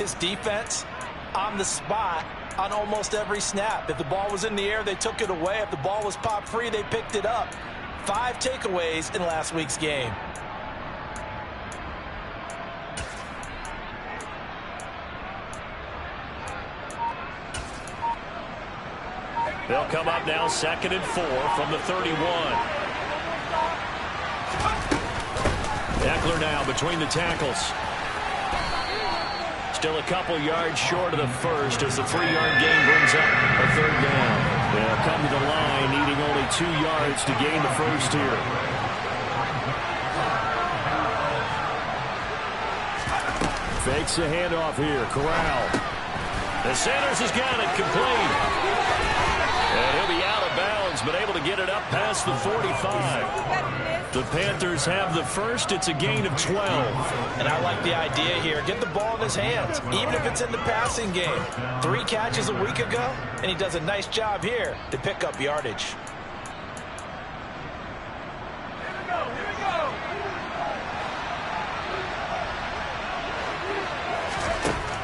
this defense on the spot on almost every snap. If the ball was in the air, they took it away. If the ball was popped free, they picked it up. 5 takeaways in last week's game. They'll come up now 2nd and 4 from the 31. Eckler now between the tackles. Still a couple yards short of the first as the 3-yard gain brings up a 3rd down. They'll come to the line needing only 2 yards to gain the first here. Fakes a handoff here. Corral. The Sanders has got it complete. And he'll be out of bounds, but able to get it up past the 45. The Panthers have the first. It's a gain of 12. And I like the idea here. Get the ball in his hands, even if it's in the passing game. 3 catches a week ago, and he does a nice job here to pick up yardage.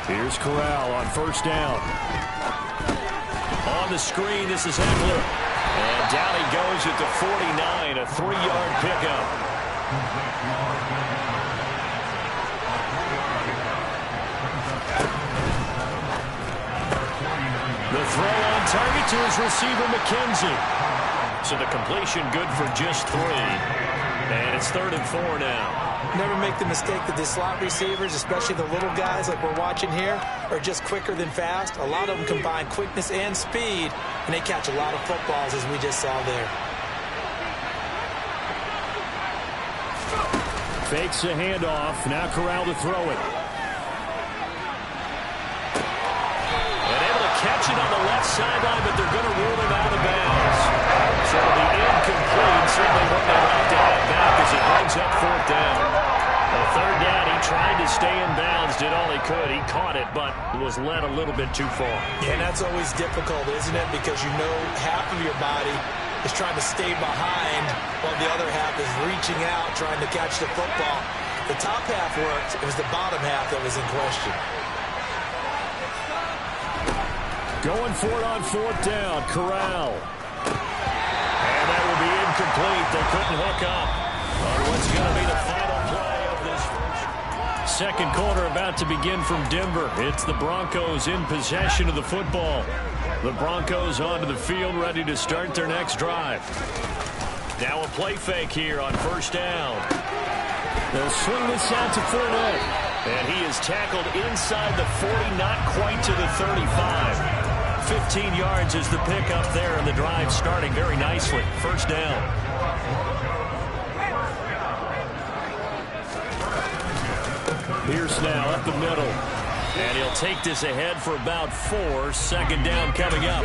Here's Corral on 1st down. On the screen, this is Eckler. And down he goes at the 49, a 3-yard pickup. The throw on target to his receiver, McKenzie. So the completion good for just 3. And it's 3rd and 4 now. Never make the mistake that the slot receivers, especially the little guys like we're watching here, are just quicker than fast. A lot of them combine quickness and speed, and they catch a lot of footballs, as we just saw there. Fakes a handoff. Now Corral to throw it. And able to catch it on the left sideline, but they're going to rule him out of bounds. So it'll be incomplete. Certainly what they like to have back as it brings up 4th down. A 3rd down, he tried to stay in bounds, did all he could. He caught it, but was led a little bit too far. Yeah, and that's always difficult, isn't it? Because you know half of your body is trying to stay behind while the other half is reaching out, trying to catch the football. The top half worked. It was the bottom half that was in question. Going for it on 4th down, Corral. And that will be incomplete. They couldn't hook up on what's going to be the final play of this first. 2nd quarter about to begin from Denver. It's the Broncos in possession of the football. The Broncos onto the field, ready to start their next drive. Now a play fake here on 1st down. They'll swing this out to Fournette. And he is tackled inside the 40, not quite to the 35. 15 yards is the pickup there, and the drive starting very nicely. 1st down. Pierce now up the middle. And he'll take this ahead for about 4. 2nd down coming up.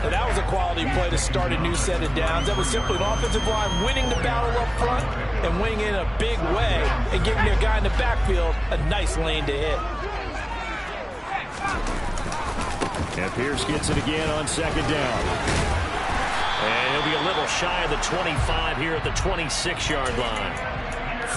And that was a quality play to start a new set of downs. That was simply an offensive line winning the battle up front and winning in a big way and giving their guy in the backfield a nice lane to hit. And Pierce gets it again on 2nd down. And he'll be a little shy of the 25 here at the 26-yard line.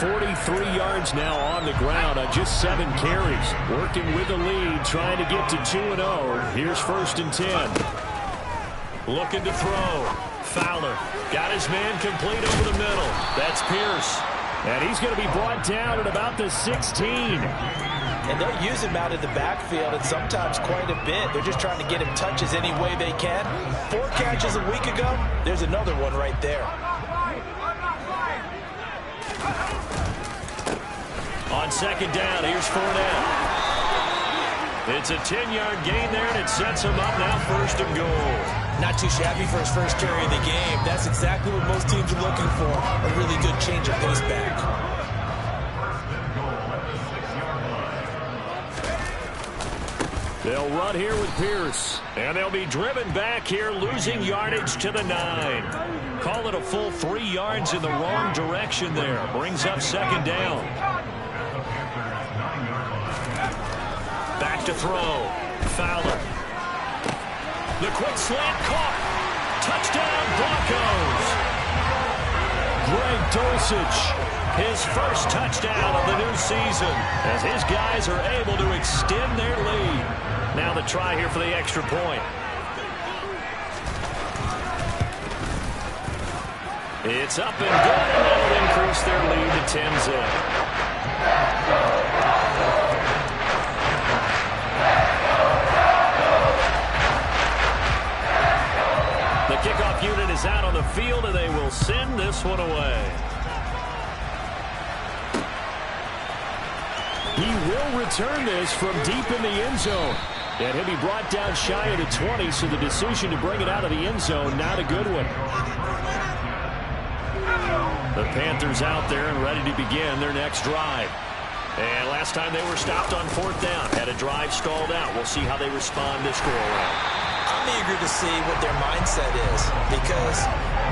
43 yards now on the ground on just 7 carries. Working with the lead, trying to get to 2-0. Here's 1st and 10. Looking to throw. Fowler got his man complete over the middle. That's Pierce. And he's going to be brought down at about the 16. And they'll use him out in the backfield, and sometimes quite a bit. They're just trying to get him touches any way they can. 4 catches a week ago. There's another one right there. On 2nd down, here's Fournette. It's a 10-yard gain there, and it sets him up now 1st and goal. Not too shabby for his first carry of the game. That's exactly what most teams are looking for. A really good change of pace back. They'll run here with Pierce. And they'll be driven back here, losing yardage to the 9. Call it a full 3 yards in the wrong direction there. Brings up 2nd down. Back to throw. Fowler. The quick slant caught. Touchdown, Broncos. Greg Dulcich, his first touchdown of the new season, as his guys are able to extend their lead. Now the try here for the extra point. It's up and good, and that'll increase their lead to 10-zip. The kickoff unit is out on the field, and they will send this one away. He will return this from deep in the end zone. And he'll be brought down shy of the 20, so the decision to bring it out of the end zone, not a good one. The Panthers out there and ready to begin their next drive. And last time they were stopped on 4th down, had a drive stalled out. We'll see how they respond this go-around. I'm eager to see what their mindset is, because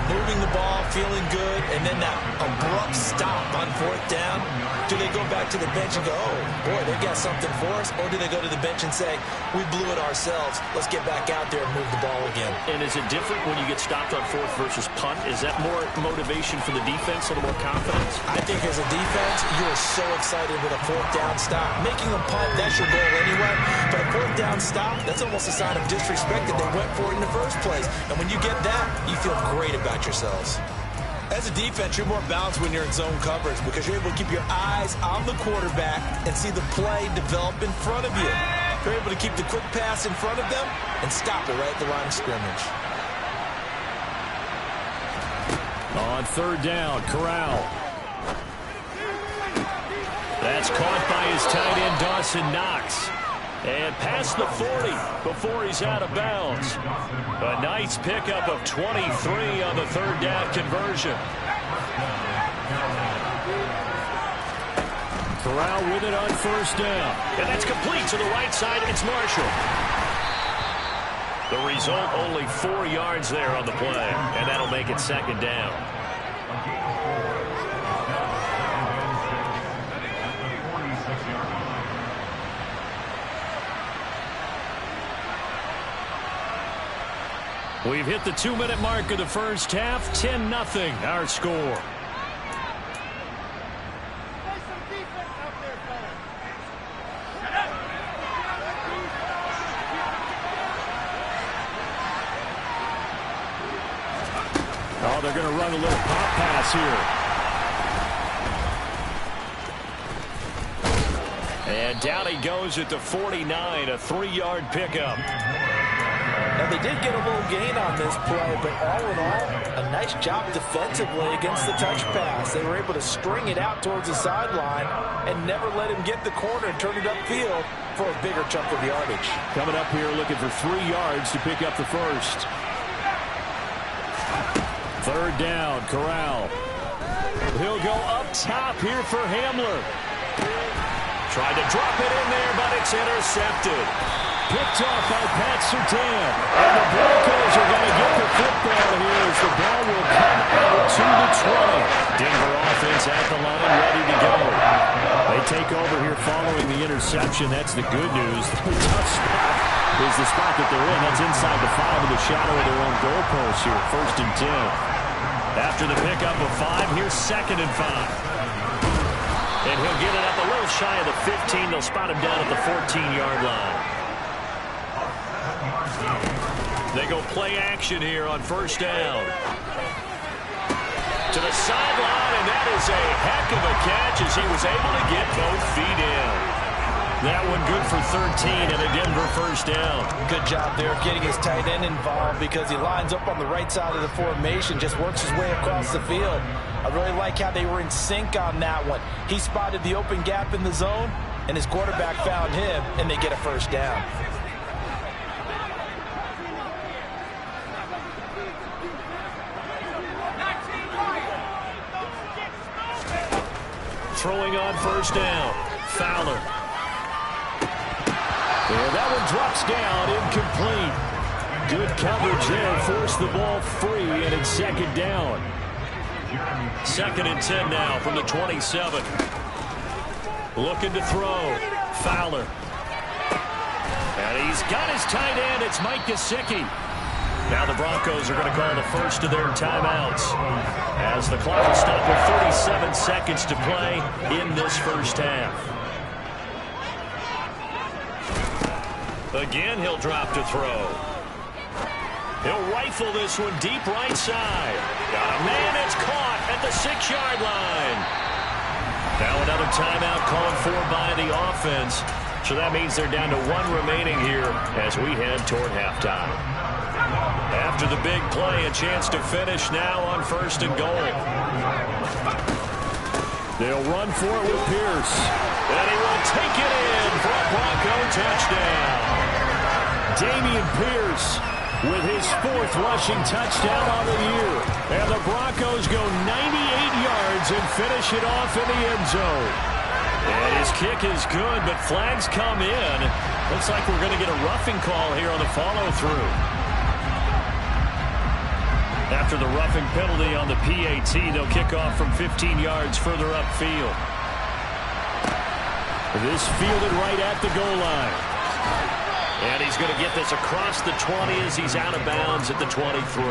moving the ball, feeling good, and then that abrupt stop on 4th down, do they go back to the bench and go, oh, boy, they got something for us? Or do they go to the bench and say, we blew it ourselves, let's get back out there and move the ball again? And is it different when you get stopped on 4th versus punt? Is that more motivation for the defense, a little more confidence? I think as a defense, you are so excited with a 4th down stop. Making a punt, that's your goal anyway. But a 4th down stop, that's almost a sign of disrespect that they went for it in the first place. And when you get that, you feel great about yourselves. As a defense, you're more balanced when you're in zone coverage because you're able to keep your eyes on the quarterback and see the play develop in front of you. You're able to keep the quick pass in front of them and stop it right at the line of scrimmage. On 3rd down, Corral. That's caught by his tight end, Dawson Knox. And past the 40 before he's out of bounds. A nice pickup of 23 on the 3rd down conversion. Corral with it on 1st down. And that's complete to the right side. It's Marshall. The result, only 4 yards there on the play. And that'll make it 2nd down. We've hit the 2-minute mark of the first half. 10-0 our score. Oh, they're going to run a little pop pass here. And down he goes at the 49, a 3-yard pickup. Now, they did get a little gain on this play, but all in all, a nice job defensively against the touch pass. They were able to string it out towards the sideline and never let him get the corner and turn it upfield for a bigger chunk of yardage. Coming up here looking for 3 yards to pick up the first. 3rd down, Corral. He'll go up top here for Hamler. Tried to drop it in there, but it's intercepted. Picked off by Pat Surtain. And the Broncos are going to get the football here as the ball will come out to the 20. Denver offense at the line, ready to go. They take over here following the interception. That's the good news. The tough spot is the spot that they're in. That's inside the 5 in the shadow of their own goalpost here. 1st and 10. After the pickup of 5, here's 2nd and 5. And he'll get it up a little shy of the 15. They'll spot him down at the 14-yard line. They go play action here on 1st down. To the sideline, and that is a heck of a catch as he was able to get both feet in. That one good for 13 and a Denver 1st down. Good job there of getting his tight end involved because he lines up on the right side of the formation, just works his way across the field. I really like how they were in sync on that one. He spotted the open gap in the zone, and his quarterback found him, and they get a 1st down. Throwing on 1st down, Fowler. And that one drops down, incomplete. Good coverage there, forced the ball free, and it's 2nd down. 2nd and 10 now from the 27. Looking to throw, Fowler. And he's got his tight end, it's Mike Gesicki. Now the Broncos are going to call the first of their timeouts as the clock will stop with 37 seconds to play in this first half. Again, he'll drop to throw. He'll rifle this one deep right side. Got a man, it's caught at the 6-yard line. Now another timeout called for by the offense. So that means they're down to 1 remaining here as we head toward halftime. After the big play, a chance to finish now on 1st and goal. They'll run for it with Pierce. And he will take it in for a Bronco touchdown. Dameon Pierce with his 4th rushing touchdown on the year. And the Broncos go 98 yards and finish it off in the end zone. And his kick is good, but flags come in. Looks like we're going to get a roughing call here on the follow-through. After the roughing penalty on the PAT, they'll kick off from 15 yards further upfield. This fielded right at the goal line. And he's going to get this across the 20 as he's out of bounds at the 23.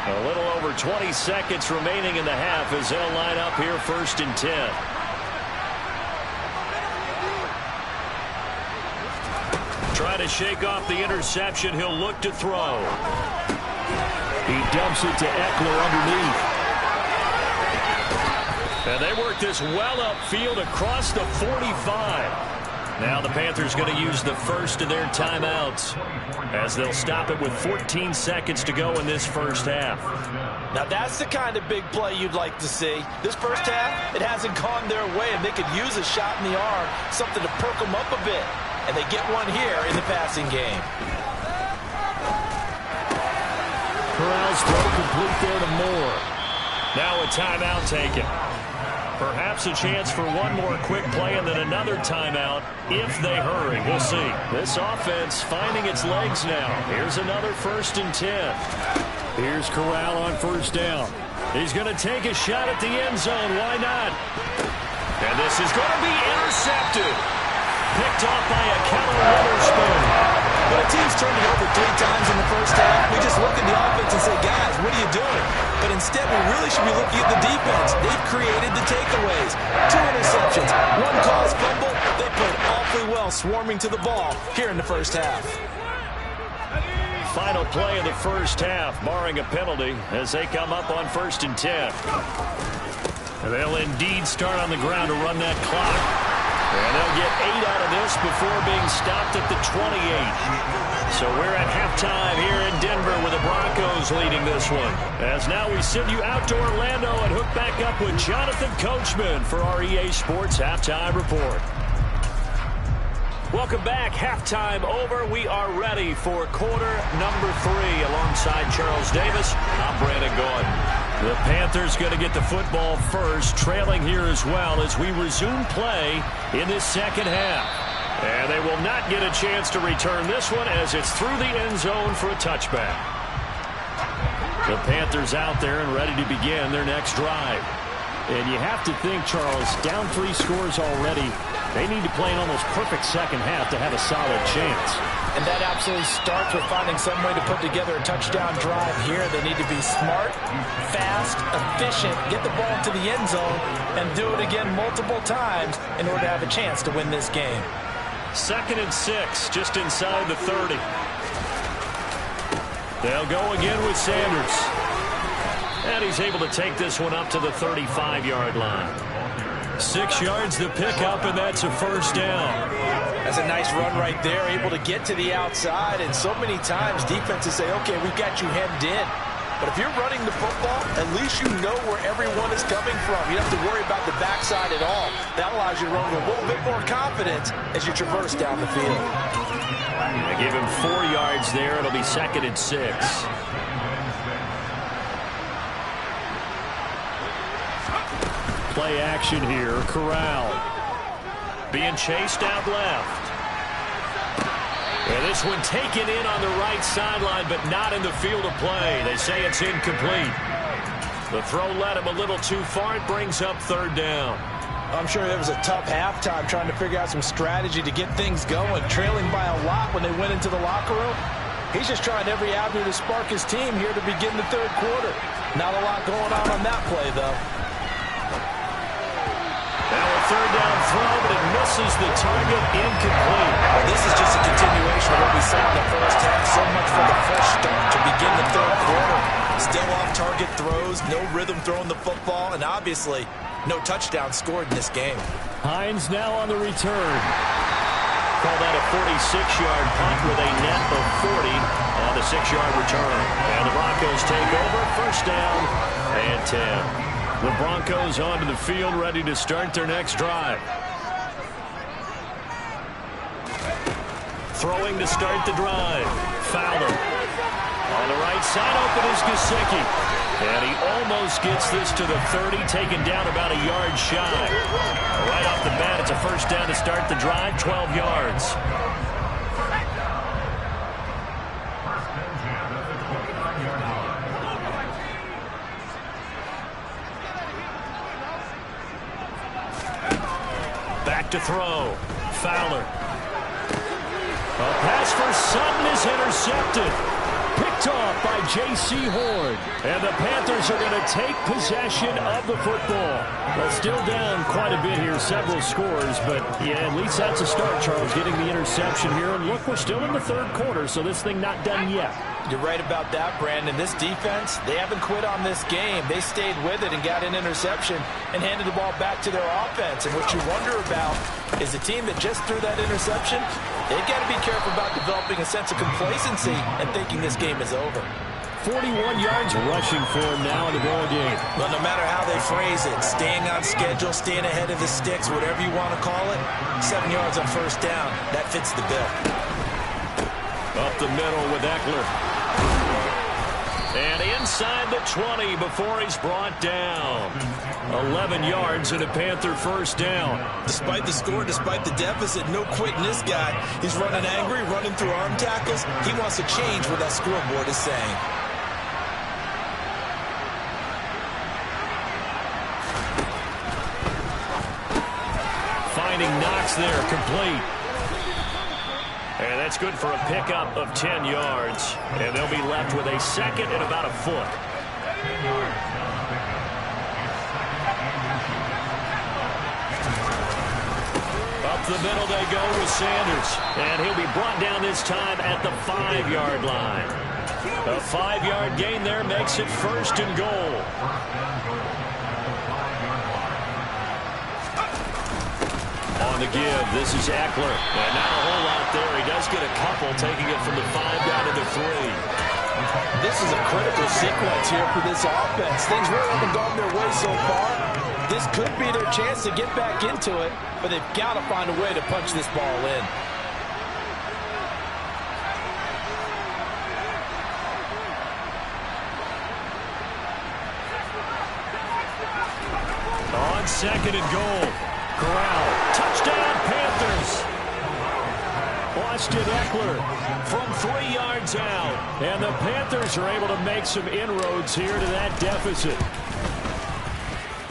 A little over 20 seconds remaining in the half as they'll line up here 1st and 10. Try to shake off the interception. He'll look to throw. He dumps it to Eckler underneath. And they work this well upfield across the 45. Now the Panthers going to use the first of their timeouts as they'll stop it with 14 seconds to go in this first half. Now that's the kind of big play you'd like to see. This first half, it hasn't gone their way, and they could use a shot in the arm, something to perk them up a bit. And they get one here in the passing game. Corral's throw complete there to Moore. Now a timeout taken. Perhaps a chance for one more quick play and then another timeout if they hurry. We'll see. This offense finding its legs now. Here's another 1st and 10. Here's Corral on 1st down. He's going to take a shot at the end zone. Why not? And this is going to be intercepted. Picked off by a Keller Witherspoon. When a team's turned it over 3 times in the first half, we just look at the offense and say, guys, what are you doing? But instead, we really should be looking at the defense. They've created the takeaways. 2 interceptions, 1 caused fumble. They played awfully well swarming to the ball here in the first half. Final play of the first half, barring a penalty, as they come up on 1st and 10. They'll indeed start on the ground to run that clock. And they'll get 8 out of this before being stopped at the 28. So we're at halftime here in Denver with the Broncos leading this one. As now we send you out to Orlando and hook back up with Jonathan Coachman for our EA Sports Halftime Report. Welcome back. Halftime over. We are ready for quarter number 3 alongside Charles Davis. I'm Brandon Gordon. The Panthers going to get the football first, trailing here as well as we resume play in this second half. And they will not get a chance to return this one as it's through the end zone for a touchback. The Panthers out there and ready to begin their next drive. And you have to think, Charles, down 3 scores already. They need to play an almost perfect second half to have a solid chance. And that absolutely starts with finding some way to put together a touchdown drive here. They need to be smart, fast, efficient, get the ball to the end zone, and do it again multiple times in order to have a chance to win this game. 2nd and 6, just inside the 30. They'll go again with Sanders. And he's able to take this one up to the 35-yard line. 6 yards to pick up, and that's a 1st down. That's a nice run right there, able to get to the outside. And so many times defenses say, okay, we've got you hemmed in. But if you're running the football, at least you know where everyone is coming from. You don't have to worry about the backside at all. That allows you to run with a little bit more confidence as you traverse down the field. They give him 4 yards there. It'll be 2nd and 6. Play action here. Corral being chased out left. And this one taken in on the right sideline, but not in the field of play. They say it's incomplete. The throw led him a little too far. It brings up 3rd down. I'm sure it was a tough halftime trying to figure out some strategy to get things going, trailing by a lot when they went into the locker room. He's just trying every avenue to spark his team here to begin the third quarter. Not a lot going on that play, though. Now a third down throw, but it misses the target, incomplete. Well, this is just a continuation of what we saw in the first half. So much for the fresh start to begin the third quarter. Still off-target throws, no rhythm throwing the football, and obviously no touchdown scored in this game. Hines now on the return. Call that a 46-yard punt with a net of 40 on the 6-yard return. And the Broncos take over, first down and 10. The Broncos onto the field, ready to start their next drive. Throwing to start the drive. Fowler. On the right side, open is Gesicki. And he almost gets this to the 30, taken down about a yard shy. Right off the bat, it's a first down to start the drive, 12 yards. Back to throw. Fowler. A pass for Sutton is intercepted. Picked off by J.C. Horn. And the Panthers are going to take possession of the football. Well, still down quite a bit here, several scores. But, yeah, at least that's a start, Charles, getting the interception here. And look, we're still in the third quarter, so this thing not done yet. You're right about that, Brandon. This defense, they haven't quit on this game. They stayed with it and got an interception and handed the ball back to their offense. And what you wonder about is a team that just threw that interception, they've got to be careful about developing a sense of complacency and thinking this game is over. 41 yards rushing for him now in the ball game. Well, no matter how they phrase it, staying on schedule, staying ahead of the sticks, whatever you want to call it, 7 yards on first down, that fits the bill. Up the middle with Eckler. And inside the 20 before he's brought down. 11 yards and a Panther first down. Despite the score, despite the deficit, no quitting this guy. He's running angry, running through arm tackles. He wants to change what that scoreboard is saying. Finding Knox there, complete. And that's good for a pickup of 10 yards. And they'll be left with a second and about a foot. Up the middle they go with Sanders. And he'll be brought down this time at the 5-yard line. A 5-yard gain there makes it first and goal. On the give, this is Eckler. And not a whole lot there. He does get a couple, taking it from the 5 down to the 3. This is a critical sequence here for this offense. Things really haven't gone their way so far. This could be their chance to get back into it, but they've got to find a way to punch this ball in. On second and goal. Corral. Touchdown, Panthers. Austin Eckler from 3 yards out. And the Panthers are able to make some inroads here to that deficit.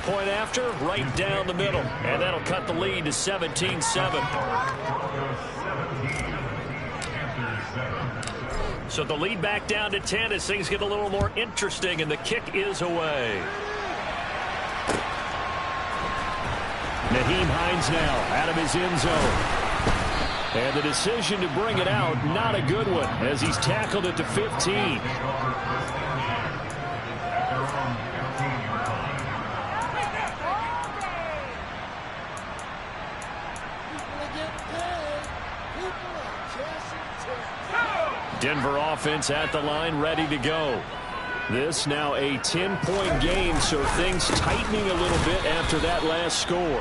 Point after, right down the middle. And that'll cut the lead to 17-7. So the lead back down to 10 as things get a little more interesting, and the kick is away. Nyheim Hines now out of his end zone. And the decision to bring it out, not a good one, as he's tackled at the 15. Denver offense at the line, ready to go. This now a 10-point game, so things tightening a little bit after that last score.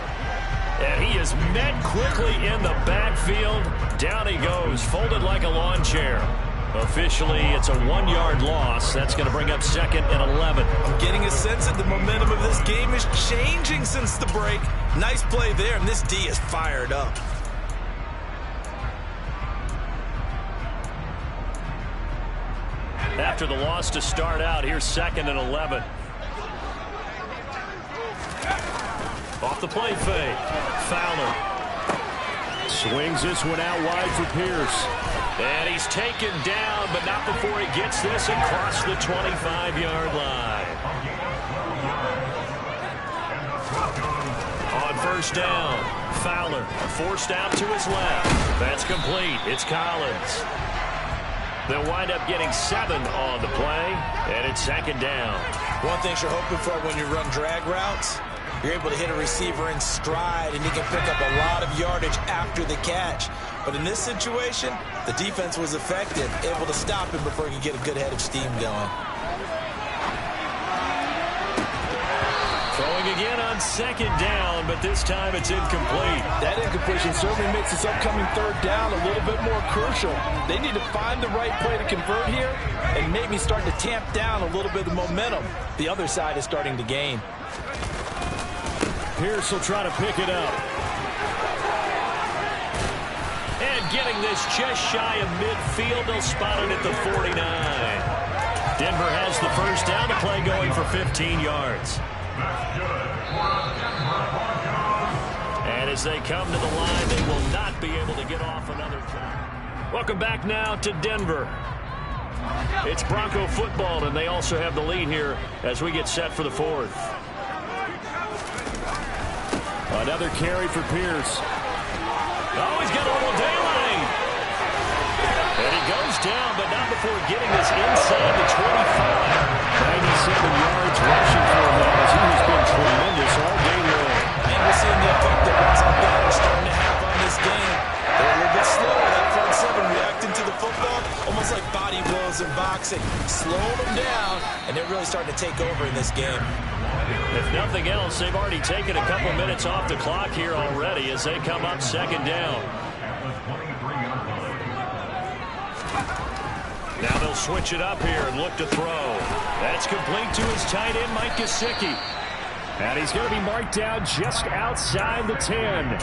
And he is met quickly in the backfield. Down he goes, folded like a lawn chair. Officially, it's a 1-yard loss. That's going to bring up second and 11. I'm getting a sense that the momentum of this game is changing since the break. Nice play there, and this D is fired up. After the loss to start out, here's second and 11. Off the play fake. Fowler. Swings this one out wide for Pierce. And he's taken down, but not before he gets this across the 25-yard line. On first down, Fowler forced out to his left. That's complete. It's Collins. They'll wind up getting 7 on the play, and it's second down. One thing you're hoping for when you run drag routes, you're able to hit a receiver in stride, and he can pick up a lot of yardage after the catch. But in this situation, the defense was effective, able to stop him before he could get a good head of steam going. Throwing again on second down, but this time it's incomplete. That incompletion certainly makes this upcoming third down a little bit more crucial. They need to find the right play to convert here and maybe start to tamp down a little bit of momentum. The other side is starting to gain. Pierce will try to pick it up. And getting this just shy of midfield, they'll spot it at the 49. Denver has the first down, the play going for 15 yards. And as they come to the line, they will not be able to get off another time. Welcome back now to Denver. It's Bronco football, and they also have the lead here as we get set for the fourth. Another carry for Pierce. Oh, he's got a little daylight. And he goes down, but not before getting this inside the 25. 97 yards rushing for him now, as he has been tremendous all day long. And we're seeing the effect that runs like that are starting to have on this game. They're a little bit slower, that front seven reacting to the football, almost like body blows in boxing. Slowed them down, and they're really starting to take over in this game. If nothing else, they've already taken a couple minutes off the clock here already as they come up second down. Now they'll switch it up here and look to throw. That's complete to his tight end, Mike Gesicki. And he's going to be marked down just outside the 10.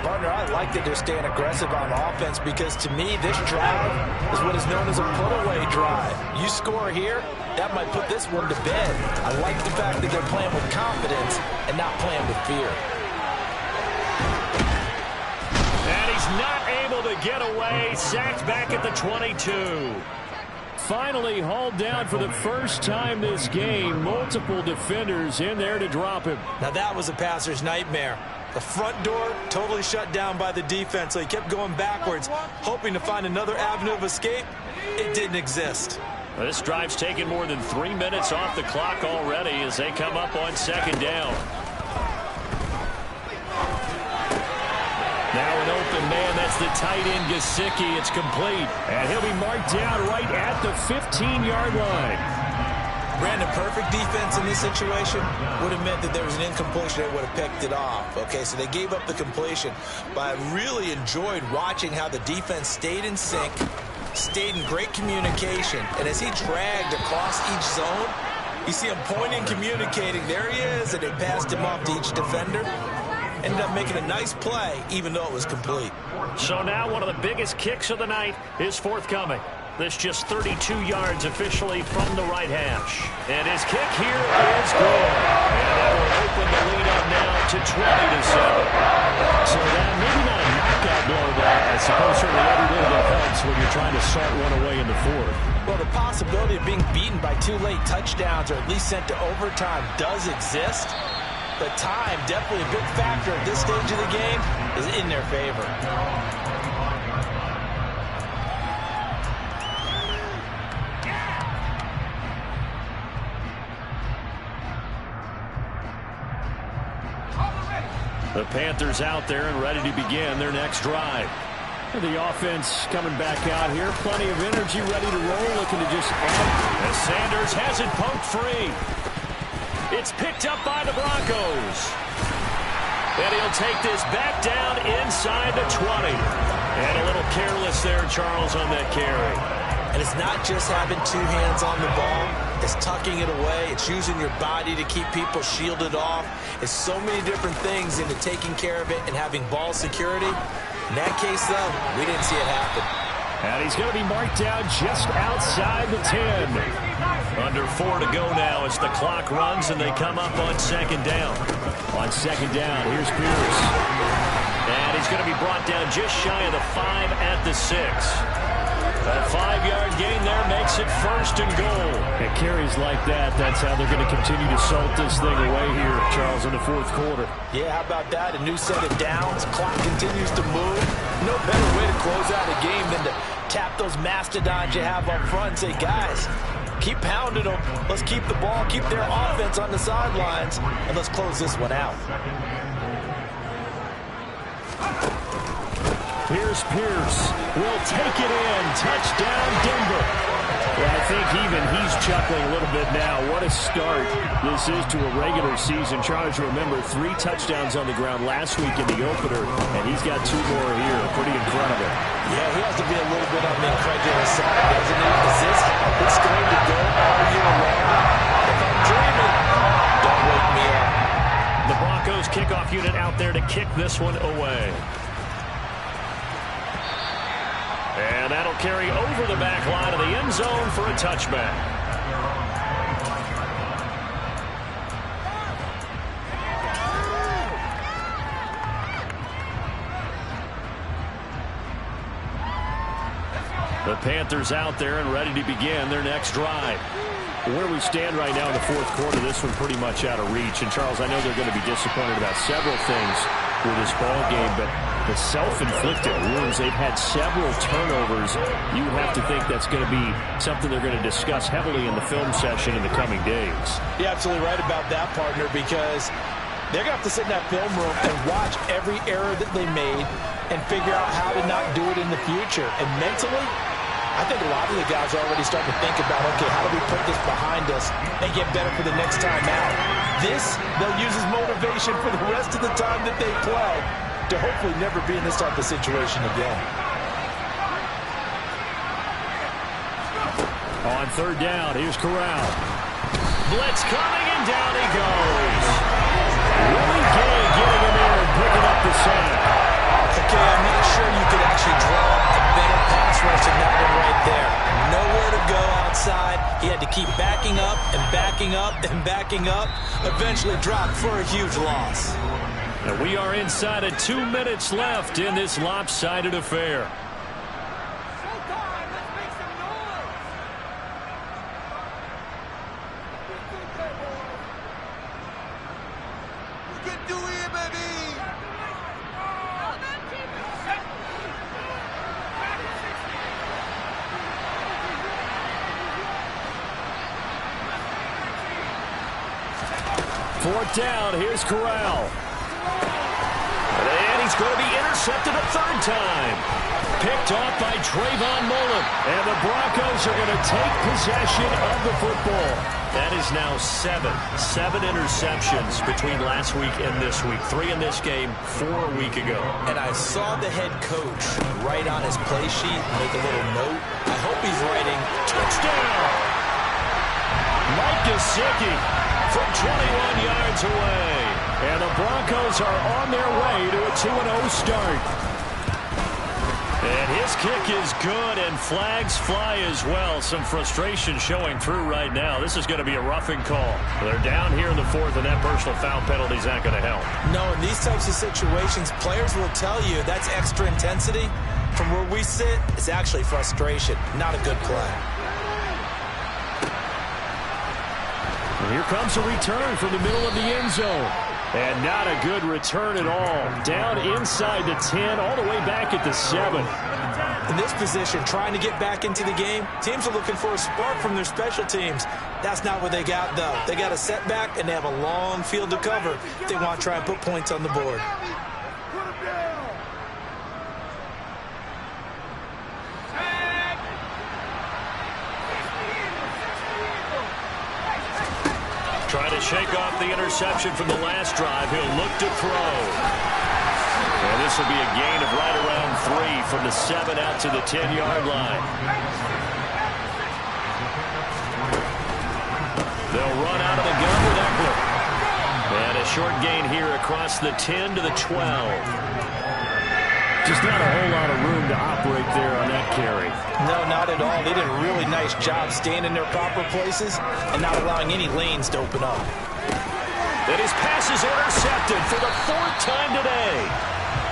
Partner, I like that they're staying aggressive on offense because, to me, this drive is what is known as a put-away drive. You score here, that might put this one to bed. I like the fact that they're playing with confidence and not playing with fear. And he's not able to get away. Sacked back at the 22. Finally hauled down for the first time this game. Multiple defenders in there to drop him. Now that was a passer's nightmare. The front door totally shut down by the defense, so he kept going backwards, hoping to find another avenue of escape. It didn't exist. Well, this drive's taken more than 3 minutes off the clock already as they come up on second down. Now an open man, that's the tight end Gesicki. It's complete, and he'll be marked down right at the 15-yard line. Brandon, perfect defense in this situation would have meant that there was an incompletion that would have picked it off. Okay, so they gave up the completion, but I really enjoyed watching how the defense stayed in sync, stayed in great communication, and as he dragged across each zone, you see him pointing, communicating. There he is, and they passed him off to each defender. Ended up making a nice play, even though it was complete. So now one of the biggest kicks of the night is forthcoming. This just 32 yards officially from the right hash. And his kick here is good. And that will open the lead up now to 20-7. So that maybe not a knockout blow, but I suppose certainly every little bit helps when you're trying to start one away in the fourth. Well, the possibility of being beaten by 2 late touchdowns or at least sent to overtime does exist. But time, definitely a big factor at this stage of the game, is in their favor. The Panthers out there and ready to begin their next drive. The offense coming back out here. Plenty of energy, ready to roll, looking to just add. As Sanders has it poked free. It's picked up by the Broncos. And he'll take this back down inside the 20. And a little careless there, Charles, on that carry. And it's not just having 2 hands on the ball. It's tucking it away. It's using your body to keep people shielded off. It's so many different things into taking care of it and having ball security. In that case, though, we didn't see it happen. And he's going to be marked down just outside the 10. Under 4 to go now as the clock runs and they come up on second down. On second down, here's Pierce. And he's going to be brought down just shy of the 5 at the 6. A 5-yard gain there makes it first and goal. It carries like that. That's how they're going to continue to salt this thing away here, Charles, in the fourth quarter. Yeah, how about that? A new set of downs. Clock continues to move. No better way to close out a game than to tap those mastodons you have up front and say, guys, keep pounding them. Let's keep the ball, keep their offense on the sidelines, and let's close this one out. Here's Pierce. Will take it in. Touchdown, Denver. Yeah, I think even he's chuckling a little bit now. What a start this is to a regular season. Charles, remember, 3 touchdowns on the ground last week in the opener, and he's got 2 more here. Pretty incredible. Yeah, he has to be a little bit on the incredulous side, doesn't he? Is this how it's going to go all year long? If I'm dreaming, don't wake me up. The Broncos kickoff unit out there to kick this one away. And that'll carry over the back line of the end zone for a touchback. The Panthers out there and ready to begin their next drive. Where we stand right now in the fourth quarter, this one pretty much out of reach. And, Charles, I know they're going to be disappointed about several things with this ball game, but the self-inflicted wounds, they've had several turnovers. You have to think that's going to be something they're going to discuss heavily in the film session in the coming days. You're absolutely right about that, partner, because they're going to have to sit in that film room and watch every error that they made and figure out how to not do it in the future. And mentally, I think a lot of the guys are already starting to think about, okay, how do we put this behind us and get better for the next time out? This, they'll use as motivation for the rest of the time that they play to hopefully never be in this type of situation again. On third down, here's Corral. Blitz coming, and down he goes. Willie Gay getting in there and picking up the sack. Okay, I'm not sure you could actually draw a better pass rush than that one right there. Nowhere to go outside. He had to keep backing up and backing up and backing up. Eventually dropped for a huge loss. And we are inside of 2 minutes left in this lopsided affair. Fourth down, here's Corral. And he's going to be intercepted a third time. Picked off by Trayvon Mullen. And the Broncos are going to take possession of the football. That is now 7 interceptions between last week and this week. 3 in this game, 4 a week ago. And I saw the head coach write on his play sheet, make a little note. I hope he's writing touchdown. Mike Gesicki from 21 yards away. And the Broncos are on their way to a 2-0 start. And his kick is good, and flags fly as well. Some frustration showing through right now. This is going to be a roughing call. They're down here in the fourth, and that personal foul penalty is not going to help. No, in these types of situations, players will tell you that's extra intensity. From where we sit, it's actually frustration, not a good play. And here comes a return from the middle of the end zone. And not a good return at all. Down inside the 10, all the way back at the 7. In this position, trying to get back into the game, teams are looking for a spark from their special teams. That's not what they got, though. They got a setback, and they have a long field to cover if they want to try and put points on the board. Trying to shake off the interception from the last drive. He'll look to throw. And this will be a gain of right around 3 from the 7 out to the 10-yard line. They'll run out of the gun with Eckler. And a short gain here across the 10 to the 12. Just not a whole lot of room to operate there on that carry. No, not at all. They did a really nice job staying in their proper places and not allowing any lanes to open up. And his pass is intercepted for the 4th time today.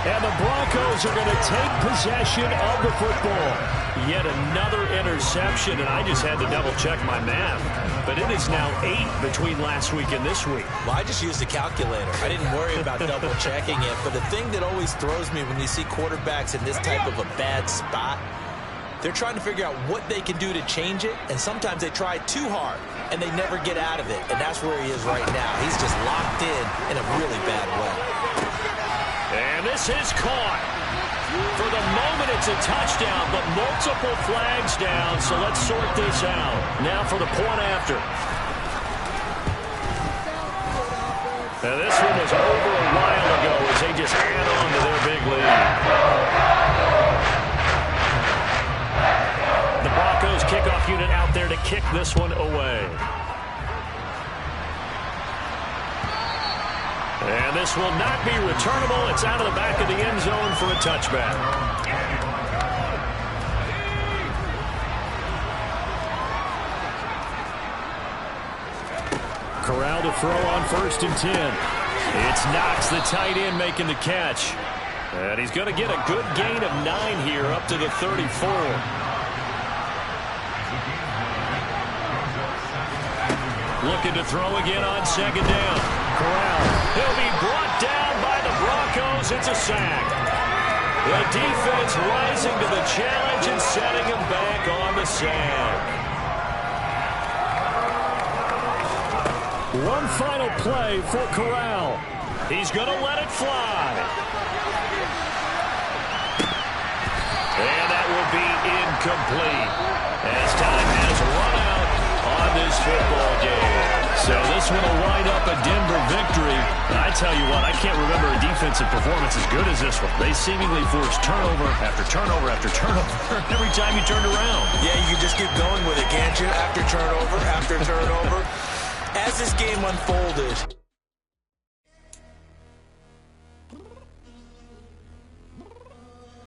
And the Broncos are going to take possession of the football. Yet another interception, and I just had to double-check my math. But it is now 8 between last week and this week. Well, I just used a calculator. I didn't worry about double-checking it. But the thing that always throws me when you see quarterbacks in this type of a bad spot, they're trying to figure out what they can do to change it, and sometimes they try too hard, and they never get out of it. And that's where he is right now. He's just locked in a really bad way. And this is caught. For the moment, it's a touchdown, but multiple flags down, so let's sort this out. Now for the point after. Now this one was over a while ago as they just add on to their big lead. The Broncos kickoff unit out there to kick this one away. And this will not be returnable. It's out of the back of the end zone for a touchback. Corral to throw on 1st and 10. It's Knox, the tight end, making the catch. And he's going to get a good gain of 9 here up to the 34. Looking to throw again on 2nd down. Corral. He'll be brought down by the Broncos. It's a sack. The defense rising to the challenge and setting him back on the sack. One final play for Corral. He's going to let it fly. And that will be incomplete as time has run out on this football game. So this one will wind up a Denver victory. I tell you what, I can't remember a defensive performance as good as this one. They seemingly forced turnover after turnover after turnover every time you turned around. Yeah, you can just keep going with it, can't you? After turnover, after turnover. As this game unfolded,